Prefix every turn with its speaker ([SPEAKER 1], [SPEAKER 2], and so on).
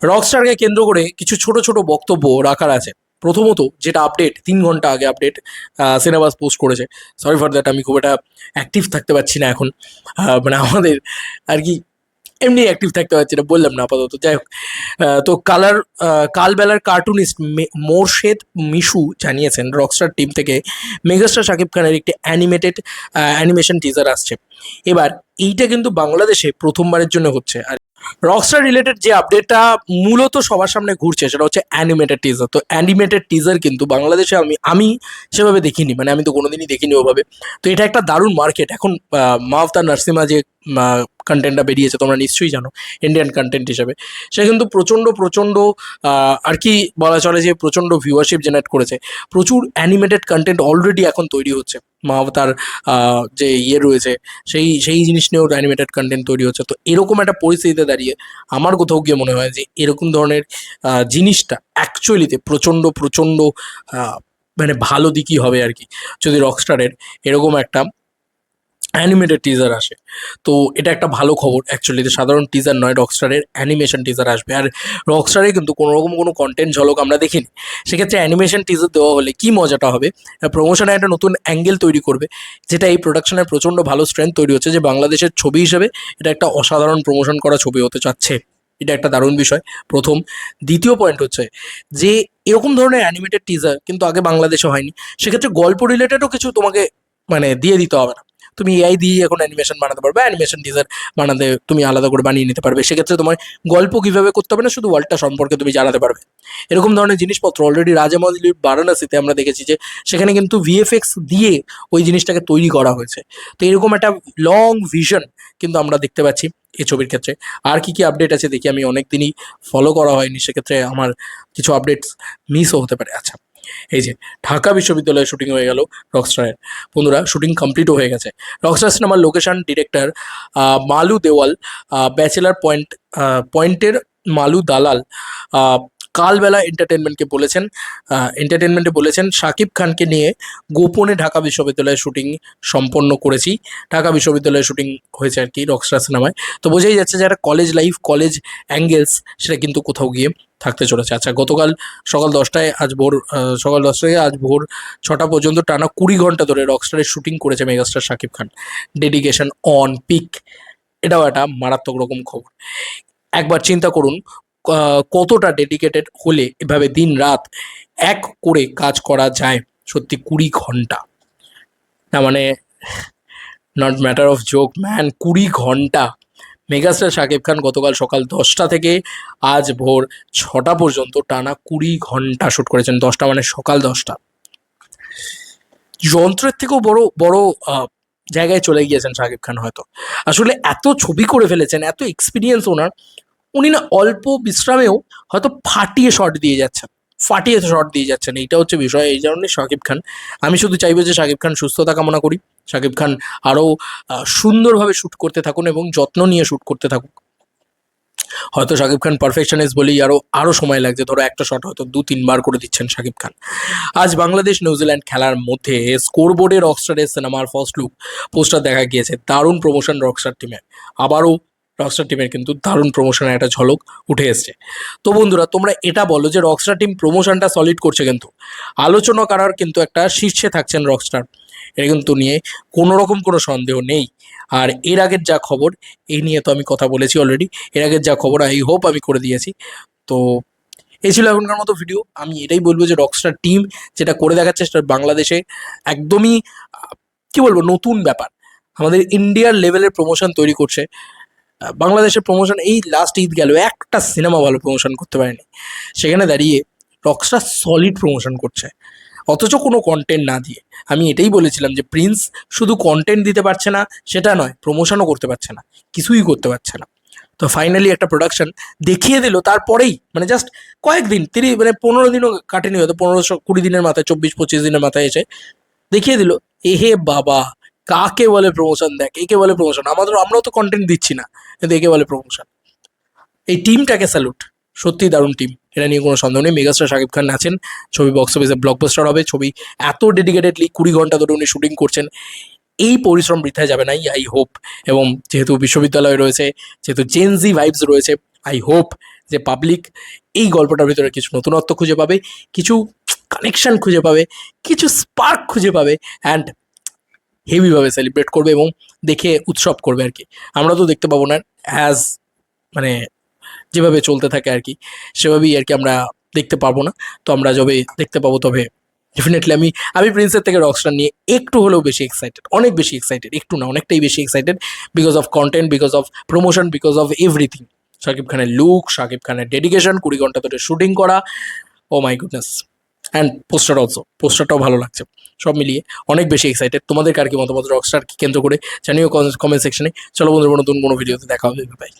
[SPEAKER 1] রকস্টারকে কেন্দ্র করে কিছু ছোট ছোট বক্তব্য রাখার আছে। প্রথমত যেটা আপডেট ৩ ঘন্টা আগে আপডেট সিনেমাস পোস্ট করেছে। সরি ফর দ্যাট, আমি খুব একটা অ্যাক্টিভ থাকতে পারছি না এখন। মানে আমাদের আর কি এমনি অ্যাক্টিভ থাকতে পারছি না, বললাম না আপাতত। যাই হোক, তো কালবেলার কার্টুনিস্ট মোরশেদ মিশু জানিয়েছেন রকস্টার টিম থেকে মেগাস্টার শাকিব খানের একটি অ্যানিমেশন টিজার আসছে। এবার এইটা কিন্তু বাংলাদেশে প্রথমবারের জন্য হচ্ছে। আর রকস্টার রিলেটেড যে আপডেটটা মূলত সবার সামনে ঘুরছে সেটা হচ্ছে অ্যানিমেটেড টিজার। তো অ্যানিমেটেড টিজার কিন্তু বাংলাদেশে আমি সেভাবে দেখিনি, মানে আমি তো কোনোদিনই দেখিনি ওভাবে। তো এটা একটা দারুণ মার্কেট এখন। মাহফতার নার্সিমা যে কন্টেন্টটা বেরিয়েছে তোমরা নিশ্চয়ই জানো, ইন্ডিয়ান কন্টেন্ট হিসেবে সে কিন্তু প্রচণ্ড প্রচণ্ড আর কি বলা চলে যে প্রচণ্ড ভিউয়ারশিপ জেনারেট করেছে। প্রচুর অ্যানিমেটেড কন্টেন্ট অলরেডি এখন তৈরি হচ্ছে। মাহফতার যে ইয়ে রয়েছে সেই সেই জিনিস নিয়েও অ্যানিমেটেড কন্টেন্ট তৈরি হচ্ছে। তো এরকম একটা পরিস্থিতিতে দাঁড়িয়ে আমার কোথাও গিয়ে মনে হয় যে এরকম ধরনের জিনিসটা অ্যাকচুয়ালিতে প্রচণ্ড প্রচণ্ড মানে ভালো দিকই হবে আর কি, যদি রকস্টারের এরকম একটা অ্যানিমেটেড টিজার আসে। তো এটা একটা ভালো খবর অ্যাকচুয়ালিতে। সাধারণ টিজার নয়, রকস্টারের অ্যানিমেশন টিজার আসবে। আর রকস্টারে কিন্তু কোনো রকম কোনো কন্টেন্ট ঝলক আমরা দেখিনি। সেক্ষেত্রে অ্যানিমেশন টিজার দেওয়া হলে কী মজাটা হবে, প্রমোশনে একটা নতুন অ্যাঙ্গেল তৈরি করবে, যেটা এই প্রোডাকশনের প্রচণ্ড ভালো স্ট্রেংথ তৈরি হচ্ছে যে বাংলাদেশের ছবি হিসেবে এটা একটা অসাধারণ প্রমোশন করা ছবি হতে চাচ্ছে। এটা একটা দারুণ বিষয় প্রথম। দ্বিতীয় পয়েন্ট হচ্ছে যে এরকম ধরনের অ্যানিমেটেড টিজার কিন্তু আগে বাংলাদেশে হয়নি। সেক্ষেত্রে গল্প রিলেটেডও কিছু তোমাকে মানে দিয়ে দিতে হবে না। তুমি এআই দিয়ে এখন অ্যানিমেশন বানাতে পারবে, অ্যানিমেশন টিজার বানাতে তুমি আলাদা করে বানিয়ে নিতে পারবে। সেক্ষেত্রে তোমার গল্প কীভাবে করতে হবে না, শুধু ওয়ার্ল্ডটা সম্পর্কে তুমি জানাতে পারবে। এরকম ধরনের জিনিসপত্র অলরেডি রাজামৌলির বারাণসীতে আমরা দেখেছি যে সেখানে কিন্তু ভিএফএক্স দিয়ে ওই জিনিসটাকে তৈরি করা হয়েছে। তো এরকম একটা লং ভিশন কিন্তু আমরা দেখতে পাচ্ছি এই ছবির ক্ষেত্রে। আর কি কি আপডেট আছে দেখি, আমি অনেক দিনই ফলো করা হয়নি, সেক্ষেত্রে আমার কিছু আপডেটস মিসও হতে পারে। আচ্ছা, এই যে ঢাকা বিশ্ববিদ্যালয়ে শুটিং হয়ে গেল রকস্টারের। বন্ধুরা, শুটিং কমপ্লিটও হয়ে গেছে। রকস্টার সিনেমার লোকেশন ডিরেক্টর মালু দেওয়াল, ব্যাচেলার পয়েন্টের মালু দালাল কালবেলা এন্টারটেনমেন্টে বলেছেন শাকিব খানকে নিয়ে গোপনে ঢাকা বিশ্ববিদ্যালয়ে শুটিং সম্পন্ন করেছি। ঢাকা বিশ্ববিদ্যালয়ে শুটিং হয়েছে আর কি রকস্টার সিনেমায়। তো বোঝাই যাচ্ছে যে একটা কলেজ লাইফ, কলেজ অ্যাঙ্গেলস সেটা কিন্তু কোথাও গিয়ে থাকতে চলেছে। আচ্ছা, গতকাল সকাল 10টা থেকে আজ ভোর 6টা পর্যন্ত টানা 20 ঘন্টা ধরে রকস্টারের শুটিং করেছে megastar Shakib Khan. Dedication on peak. এটাও একটা মারাত্মক রকম খবর। একবার চিন্তা করুন কতটা ডেডিকেটেড হলে এভাবে দিন রাত এক করে কাজ করা যায়। সত্যি 20 ঘন্টা, না মানে not matter of joke man, 20 ঘন্টা। মেগাস্টার শাকিব খান গতকাল সকাল 10টা থেকে আজ ভোর 6টা পর্যন্ত টানা 20 ঘন্টা শ্যুট করেছেন। 10টা মানে সকাল 10টা। যন্ত্রের থেকেও বড় বড় জায়গায় চলে গিয়েছেন শাকিব খান হয়তো। আসলে এত ছবি করে ফেলেছেন, এত এক্সপিরিয়েন্স ওনার, উনি না অল্প বিশ্রামেও হয়তো ফাটিয়ে শট দিয়ে যাচ্ছেন। এইটা হচ্ছে বিষয়। এই জন্যই শাকিব খান, আমি শুধু চাইবো যে শাকিব খান সুস্থতা কামনা করি। শাকিব খান আরও সুন্দরভাবে শ্যুট করতে থাকুন এবং যত্ন নিয়ে শ্যুট করতে থাকুক। হয়তো শাকিব খান পারফেকশনিস্ট বলেই আরও সময় লাগছে। ধরো একটা শট হয়তো 2-3 বার করে দিচ্ছেন শাকিব খান। আজ বাংলাদেশ নিউজিল্যান্ড খেলার মধ্যে স্কোরবোর্ডে রকস্টারের সিনেমার ফার্স্ট লুক পোস্টার দেখা গিয়েছে। দারুণ প্রমোশন রকস্টার টিমের। আবারও রকস্টার টিমের কিন্তু দারুণ প্রমোশনের একটা ঝলক উঠে এসছে। তো বন্ধুরা, তোমরা এটা বলো যে রকস্টার টিম প্রমোশনটা সলিড করছে, কিন্তু আলোচনা করার কিন্তু একটা শীর্ষে থাকছেন রকস্টার। এটা কিন্তু নিয়ে কোনো রকম কোনো সন্দেহ নেই। আর এর আগের যা খবর, এই নিয়ে তো আমি কথা বলেছি অলরেডি। এর আগের যা খবর আই হোপ আমি করে দিয়েছি। তো এই ছিল এখনকার মতো ভিডিও। আমি এটাই বলবো যে রকস্টার টিম যেটা করে দেখাচ্ছে সেটা বাংলাদেশে একদমই কি বলবো নতুন ব্যাপার। আমাদের ইন্ডিয়ার লেভেলের প্রমোশন তৈরি করছে। বাংলাদেশের প্রমোশন এই লাস্ট ঈদ গেল, একটা সিনেমা ভালো প্রমোশন করতে পারেনি। সেখানে দাঁড়িয়ে রকস্টার সলিড প্রমোশন করছে, অথচ কোনো কন্টেন্ট না দিয়ে। আমি এটাই বলেছিলাম যে প্রিন্স শুধু কন্টেন্ট দিতে পারছে না সেটা নয়, প্রমোশনও করতে পারছে না, কিছুই করতে পারছে না। তো ফাইনালি একটা প্রোডাকশন দেখিয়ে দিল তারপরেই, মানে জাস্ট কয়েকদিন 15 দিনও কাটেনি, হয়তো 15-20 দিনের মাথায়, 24-25 দিনের মাথায় এসে দেখিয়ে দিল এহে বাবা কাকে বলে প্রমোশন। দেখ, একে বলে প্রমোশন। আমরাও তো কন্টেন্ট দিচ্ছি না, কিন্তু একে বলে প্রমোশন। এই টিমটাকে স্যালুট। সত্যিই দারুণ টিম, এটা নিয়ে কোনো সন্দেহ নেই। মেগাস্টার শাকিব খান আছেন, ছবি বক্স অফিসে ব্লকবাস্টার হবে। ছবি এত ডেডিকেটেডলি 20 ঘন্টা ধরে উনি শুটিং করছেন, এই পরিশ্রম বৃথায় যাবে না, আই হোপ। এবং যেহেতু বিশ্ববিদ্যালয় রয়েছে, যেহেতু জেনজি ভাইবস রয়েছে, আই হোপ যে পাবলিক এই গল্পটার ভিতরে কিছু নতুনত্ব খুঁজে পাবে, কিছু কানেকশন খুঁজে পাবে, কিছু স্পার্ক খুঁজে পাবে, অ্যান্ড হেভিভাবে সেলিব্রেট করবে এবং দেখে উৎসব করবে আর কি। আমরা তো দেখতে পাবো না, অ্যাজ মানে যেভাবে চলতে থাকে আর কি, সেভাবেই আর কি আমরা দেখতে পাবো না। তো আমরা যবে দেখতে পাবো তবে ডেফিনেটলি আমি প্রিন্সের থেকে রকস্টার নিয়ে একটু হলেও বেশি এক্সাইটেড, অনেক বেশি এক্সাইটেড, একটু না অনেকটাই বেশি excited, because of content, because of promotion, because of everything. Shakib খানের লুক, শাকিব খানের ডেডিকেশন, 20 ঘন্টা ধরে শুটিং করা, ও মাই গুডনেস। অ্যান্ড পোস্টারটাও ভালো লাগছে। সব মিলিয়ে অনেক বেশি এক্সাইটেড। তোমাদের কার কি মতামত রকস্টার কি কেন্দ্র করে জানিও কমেন্ট সেকশনে। চলো বন্ধুরা, নতুন কোনো ভিডিওতে দেখা হবে, বাই।